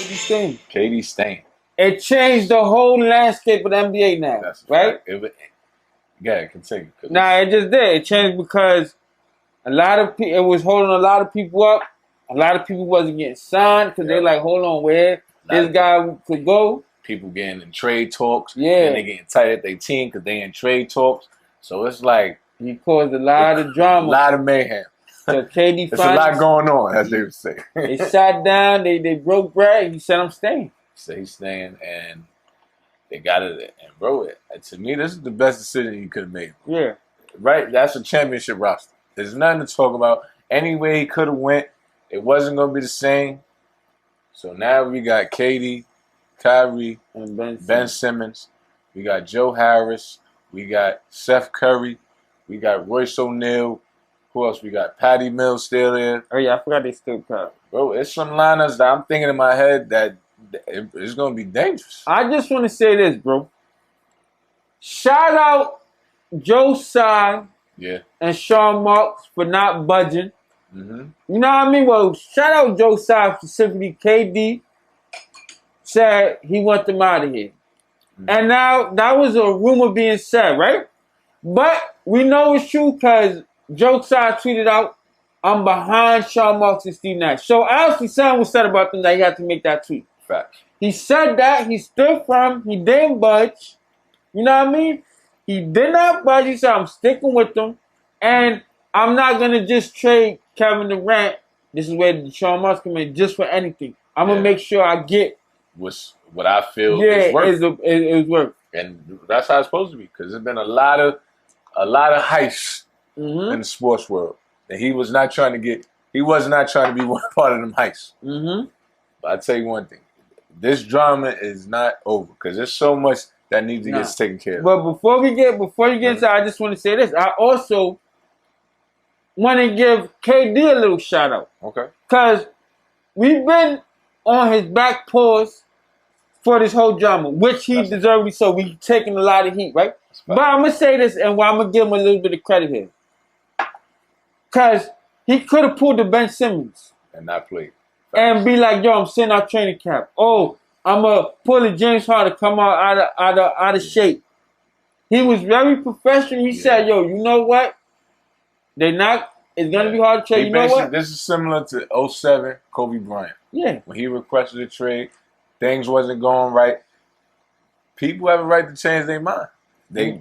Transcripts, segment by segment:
KD staying. KD staying. It changed the whole landscape of the NBA now, That's right? Continue. Nah, it just did. It changed because a lot of people, it was holding a lot of people up. A lot of people wasn't getting signed because they're like, hold on, where this guy could go. People getting in trade talks. Yeah. And they getting tight at their team because they in trade talks. So it's like... He caused a lot of drama. A lot of mayhem. So KD There's a lot going on, as they would say. They sat down. They broke bread. He said, I'm staying. So he's staying, and they got it. And, bro, to me, this is the best decision you could have made. Yeah. Right? That's a championship roster. There's nothing to talk about. Any way he could have went, it wasn't going to be the same. So now we got KD, Kyrie, and Ben Simmons. We got Joe Harris. We got Seth Curry. We got Royce O'Neal. Who else we got? Patty Mills still there. Oh, yeah, I forgot they still cut. Bro, it's some lineups that I'm thinking in my head that it's going to be dangerous. I just want to say this, bro. Shout out Joe Tsai and Sean Marks for not budging. Mm-hmm. You know what I mean? Well, shout out Joe Tsai, specifically KD said he want them out of here. Mm-hmm. And now that was a rumor being said, right? But we know it's true because Joe Tsai tweeted out, I'm behind Sean Marks and Steve Nash. So obviously something was said about them that he had to make that tweet. Facts. He said that. He stood firm. He didn't budge. You know what I mean? He did not budge. He said, I'm sticking with them. And I'm not going to just trade Kevin Durant. This is where Sean Marks come in just for anything. I'm going to make sure I get what I feel is worth. It's worth. And that's how it's supposed to be because there's been a lot of heists in the sports world. And he was not trying to be one part of them heists. Mm-hmm. But I'll tell you one thing. This drama is not over because there's so much that needs to get taken care of. But before you get into that, I just want to say this. I also want to give KD a little shout out. Okay. Because we've been on his back paws for this whole drama, which he deservedly so. We taking a lot of heat, right? But I'm going to say this, and I'm going to give him a little bit of credit here. Because he could have pulled the Ben Simmons. And not played. And be like, yo, I'm sitting out training camp. Oh, I'm going to pull a James Harden, come out of shape. He was very professional. He said, yo, you know what? It's going to be hard to trade. You know what? This is similar to 07 Kobe Bryant. Yeah. When he requested a trade, things wasn't going right. People have a right to change their mind. He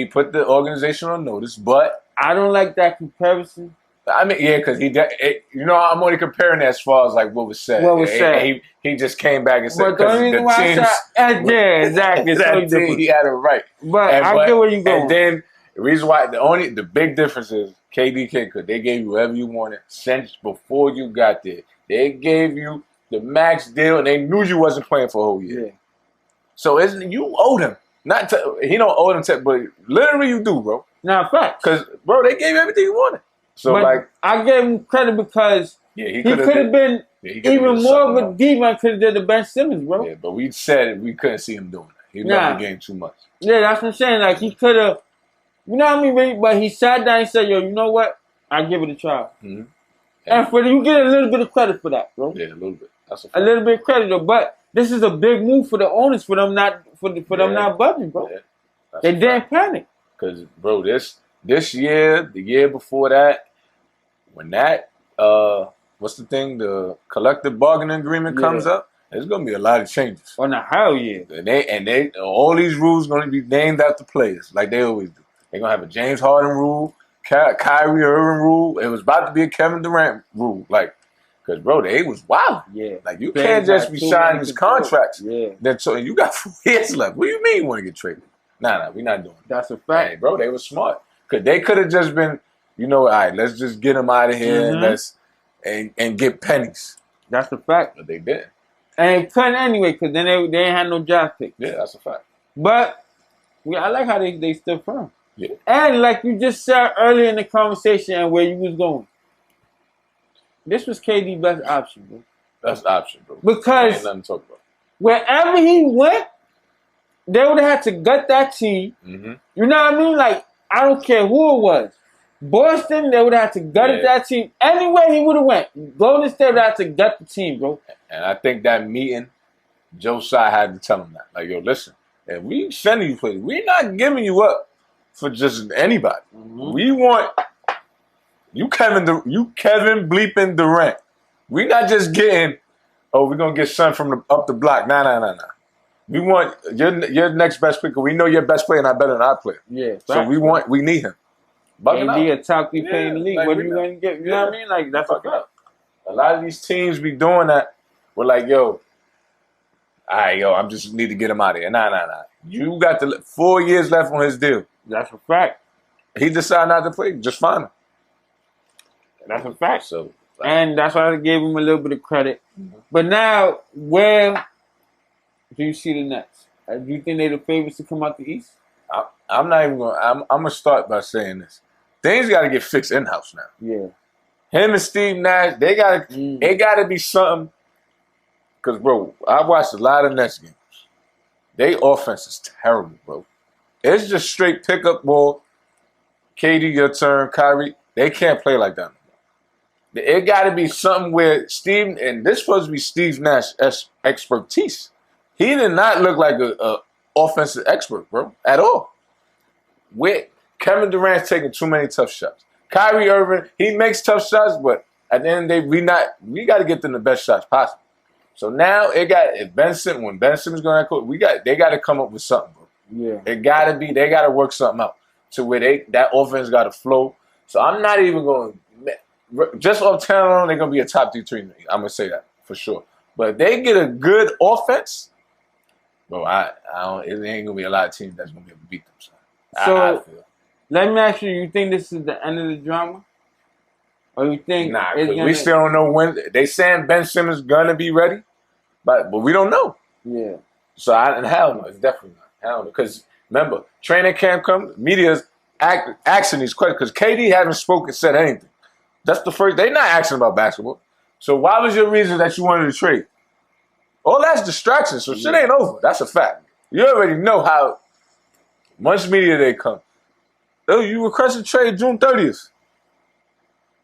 put the organization on notice, but I don't like that comparison. I mean, yeah, because I'm only comparing as far as like what was said. What was said. He just came back and said, but the only reason why exactly. He had it right. But I get where you going. And then the reason why the big difference is KD because they gave you whatever you wanted since before you got there. They gave you the max deal, and they knew you wasn't playing for a whole year. Yeah. So you owed him. He don't owe them, but literally you do, bro. Nah, fact. Because, bro, they gave you everything you wanted. So, but I gave him credit because he could have been even more of a diva and could have did the Ben Simmons, bro. Yeah, but we said we couldn't see him doing that. He loved the game too much. Yeah, that's what I'm saying. Like, he could have, you know what I mean? But he sat down and said, yo, you know what? I'll give it a try. Mm-hmm. And you get a little bit of credit for that, bro. Yeah, a little bit. A little bit of credit, though. But this is a big move for the owners for them not budging, bro. Yeah, they didn't panic. Because, bro, this year, the year before that, when that what's the thing? The collective bargaining agreement comes up, there's gonna be a lot of changes. Oh, no, hell yeah. And they all these rules gonna be named after players, like they always do. They're gonna have a James Harden rule, Kyrie Irving rule. It was about to be a Kevin Durant rule, like. Because, bro, they was wild. Yeah. Like, you can't just be signing these contracts. Yeah. So you got 4 years left. What do you mean you want to get traded? Nah, we're not doing that. That's a fact. Hey, bro, they was smart. Because they could have just been, all right, let's just get them out of here and get pennies. That's a fact. But they didn't. And couldn't anyway, because then they ain't had no draft pick. Yeah, that's a fact. But I like how they stood firm. Yeah. And like you just said earlier in the conversation and where you was going, this was KD's best option, bro. Best option, bro. Because ain't nothing to talk about. Wherever he went, they would have had to gut that team. Mm-hmm. You know what I mean? Like, I don't care who it was. Boston, they would have to gut that team. Anywhere he would have went, Golden State would have to gut the team, bro. And I think that meeting Joe Tsai had to tell him that. Like, yo, listen, if we sending you players, we're not giving you up for just anybody. Mm-hmm. We want you Kevin bleeping Durant. We're not just getting, oh, we're gonna get son from up the block. Nah. We want your next best player. We know your best player not better than our player. Yeah. So we need him. KD a top 3 player in the league. Like, what are you gonna get? You know what I mean? Like that's a fact. A lot of these teams be doing that. We're like, yo, all right, I just need to get him out of here. Nah. You got 4 years left on his deal. That's a fact. He decided not to play. Just fine him. That's a fact. So, and that's why I gave him a little bit of credit. Mm-hmm. But now, where do you see the Nets? Do you think they're the favorites to come out the East? I'm not even going. I'm gonna start by saying this. Things got to get fixed in house now. Yeah. Him and Steve Nash, they got to. It got to be something. Because, bro, I watched a lot of Nets games. They offense is terrible, bro. It's just straight pickup ball. KD, your turn. Kyrie, they can't play like that. It got to be something where Steve, and this supposed to be Steve Nash's expertise. He did not look like a offensive expert, bro, at all. With Kevin Durant's taking too many tough shots. Kyrie Irving, he makes tough shots, but at the end of the day, we got to get them the best shots possible. So now when Ben Simmons going to court, they got to come up with something, bro. Yeah. They got to work something out to where that offense got to flow. So I'm not even going just off talent alone, they're going to be a top 3 team. I'm going to say that for sure. But if they get a good offense, bro, it ain't going to be a lot of teams that's going to be able to beat them. So I feel. Let me ask you, you think this is the end of the drama? Or you think we still don't know when. They saying Ben Simmons gonna be ready, but we don't know. Yeah. So hell no, it's definitely not. Hell no, because remember, training camp comes, media's asking these questions because KD hasn't said anything. That's the first. They're not asking about basketball. So why was your reason that you wanted to trade? All that's distraction. So shit ain't over. That's a fact. You already know how much media they come. Oh, you requested trade June 30th.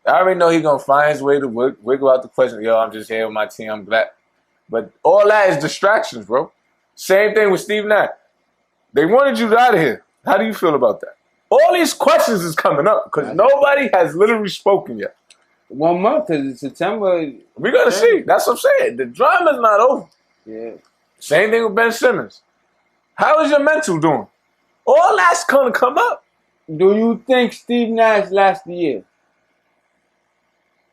I already know he's going to find his way to wiggle out the question. Yo, I'm just here with my team. I'm glad. But all that is distractions, bro. Same thing with Steve Nash. They wanted you out of here. How do you feel about that? All these questions is coming up because nobody has literally spoken yet. 1 month because it's September. We're going to see. That's what I'm saying. The drama's not over. Yeah. Same thing with Ben Simmons. How is your mental doing? All that's going to come up. Do you think Steve Nash lasts the year?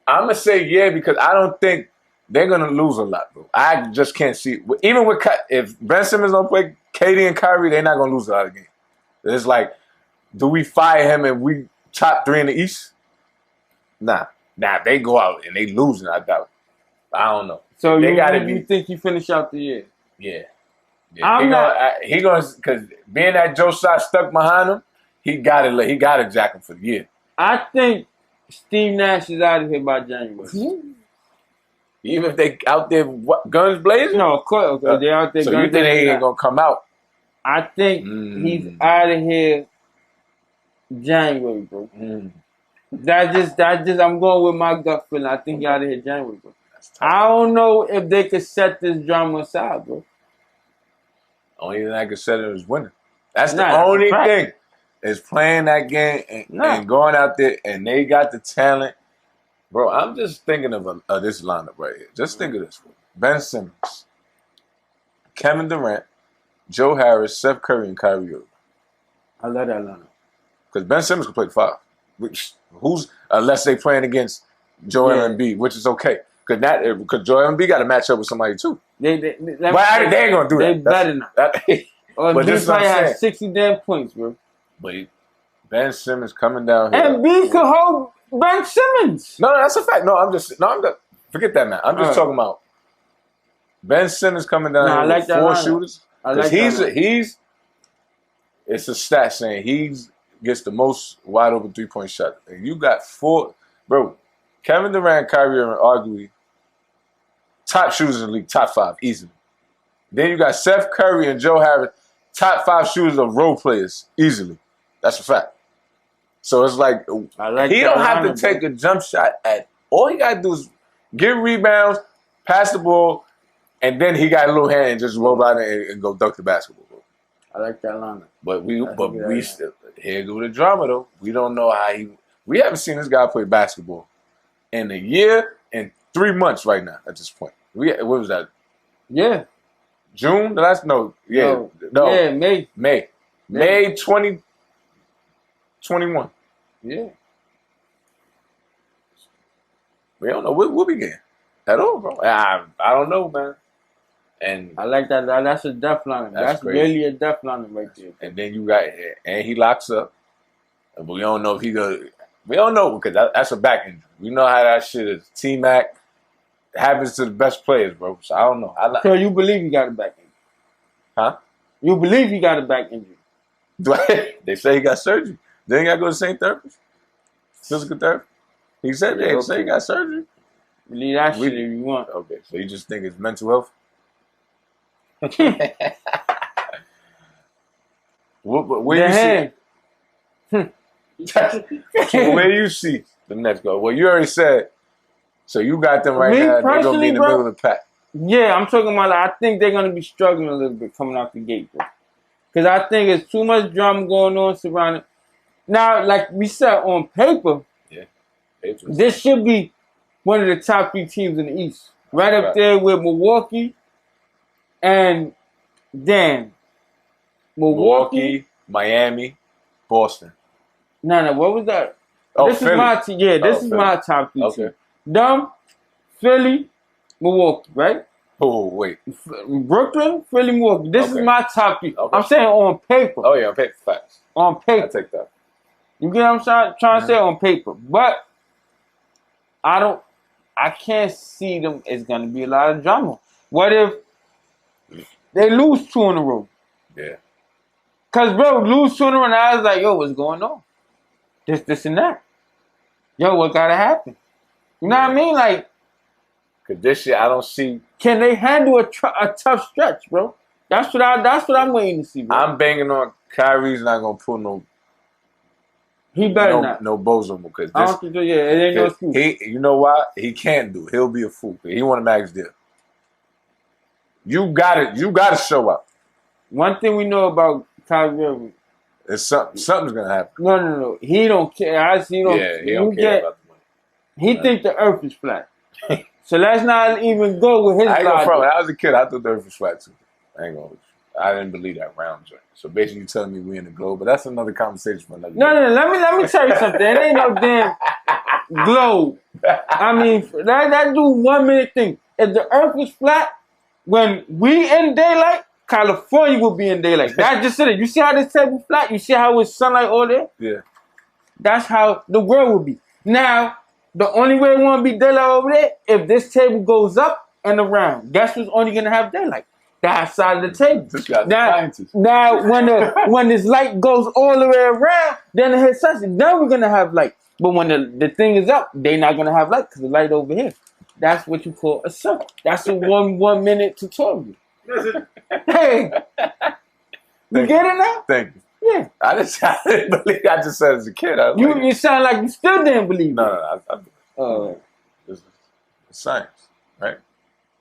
I'm going to say yeah because I don't think they're going to lose a lot, bro. I just can't see it. Even with if Ben Simmons don't play, KD and Kyrie, they're not going to lose a lot of games. It's like, do we fire him and we top 3 in the East? Nah, they go out and they losing, I doubt. I don't know. So you think he finish out the year? Yeah. He going because being that Joe Tsai stuck behind him, he got to jack him for the year. I think Steve Nash is out of here by January. Even if they out there guns blazing? No, of course. They're out there. So you think they ain't gonna come out? I think he's out of here January, bro. That just I'm going with my gut feeling. I think he's out of here January, bro. I don't know if they could set this drama aside, bro. Only thing I could set it is winning. That's the only thing. Is playing that game and going out there and they got the talent. Bro, I'm just thinking of this lineup right here. Just think of this. Ben Simmons, Kevin Durant, Joe Harris, Steph Curry, and Kyrie Irving. I love that lineup. Because Ben Simmons can play 5. Unless they playing against Joel Embiid, which is okay. Because Joel Embiid got to match up with somebody too. They ain't going to do that. They better not. But this guy has 60 damn points, bro. But Ben Simmons coming down here. Embiid could hold Ben Simmons. No, that's a fact. Forget that, man. I'm just talking about Ben Simmons coming down here with 4 shooters. Because it's a stat saying he gets the most wide open 3-point shot. And you got 4, bro. Kevin Durant, Kyrie Irving, arguably top shooters in the league, top 5 easily. Then you got Steph Curry and Joe Harris, top 5 shooters of role players easily. That's a fact. So it's like he don't have to take a jump shot at all. He got to do is get rebounds, pass the ball, And then he got a little hand and just roll out and go dunk the basketball. I like that line. But we still, here go the drama though. We don't know how we haven't seen this guy play basketball in a year and 3 months right now at this point. What was that? Yeah. June? No. Yeah, May. May 2021. Yeah. We don't know what we getting at all, bro. I don't know, man. And I like that. That's a depth line. That's really a depth line right there. And then you got, and he locks up. But we don't know if he goes. We don't know because that's a back injury. We know how that shit is. T-Mac happens to the best players, bro. So I don't know. So you believe he got a back injury? Huh? You believe he got a back injury? They say he got surgery. Then he got to go to the same therapist? Physical therapy? He said they say he got surgery. Believe that shit if you want. Okay, so you just think it's mental health? Where you see the Nets go? Well, you already said. So you got them right now. They're gonna be in the middle of the pack. Yeah, I'm talking about. I think they're gonna be struggling a little bit coming out the gate, bro. Because I think it's too much drama going on surrounding. Now, like we said on paper, this should be one of the top 3 teams in the East, right up there with Milwaukee. And then Milwaukee, Miami, Boston. No, what was that? Oh, this Philly. Is my team. Yeah, this is my top 3 teams. Them, Philly, Milwaukee, right? Oh, wait. Brooklyn, Philly, Milwaukee. This is my top 3. Okay. I'm saying on paper. Oh, yeah, on paper. Facts. On paper. I take that. You get what I'm trying to say on paper. But I can't see them. It's going to be a lot of drama. What if they lose 2 in a row? Yeah. Because, bro, lose 2 in a row, and I was like, yo, what's going on? This, and that. Yo, what got to happen? You know what I mean? Like, because this shit, I don't see. Can they handle a tough stretch, bro? That's what I'm waiting to see, bro. I'm banging on Kyrie's not going to pull no. He better not. No bozo because I don't think so, it ain't no excuse. You know why? He can't do it. He'll be a fool. He want a max deal. You got it. You got to show up. One thing we know about Kyrie Irving is something's gonna happen. No. He don't care. He don't care about the money. He think the earth is flat. So let's not even go with his logic. When I was a kid, I thought the earth was flat too. I didn't believe that round joint. So basically, you're telling me we in the globe, but that's another conversation for another day. No. Let me tell you something. It ain't no damn globe. I mean, that do 1 minute thing. If the earth was flat, when we in daylight, California will be in daylight. That's just it. You see how this table flat? You see how it's sunlight all there? Yeah. That's how the world will be. Now, the only way it won't be daylight over there, if this table goes up and around. Guess who's only going to have daylight? That side of the table. Now, when this light goes all the way around, then it hits us. Then we're going to have light. But when the thing is up, they're not going to have light because the light over here. That's what you call a circle. That's a one minute tutorial. Hey, you get it now? Thank you. Yeah. I didn't believe. I just said as a kid. You sound like you still didn't believe. No. It's science, right?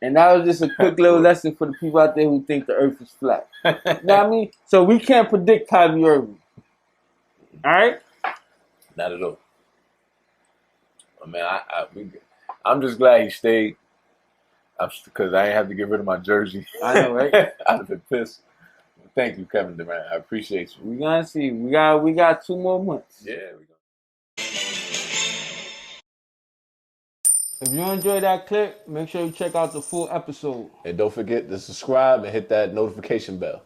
And that was just a quick little lesson for the people out there who think the earth is flat. You know what I mean? So we can't predict Kyrie Irving. All right? Not at all. I mean, I'm just glad he stayed. Because I ain't have to get rid of my jersey. I know, right? I'd have been pissed. Thank you, Kevin Durant. I appreciate you. We gonna see. We got 2 more months. Yeah, we go. If you enjoyed that clip, make sure you check out the full episode. And don't forget to subscribe and hit that notification bell.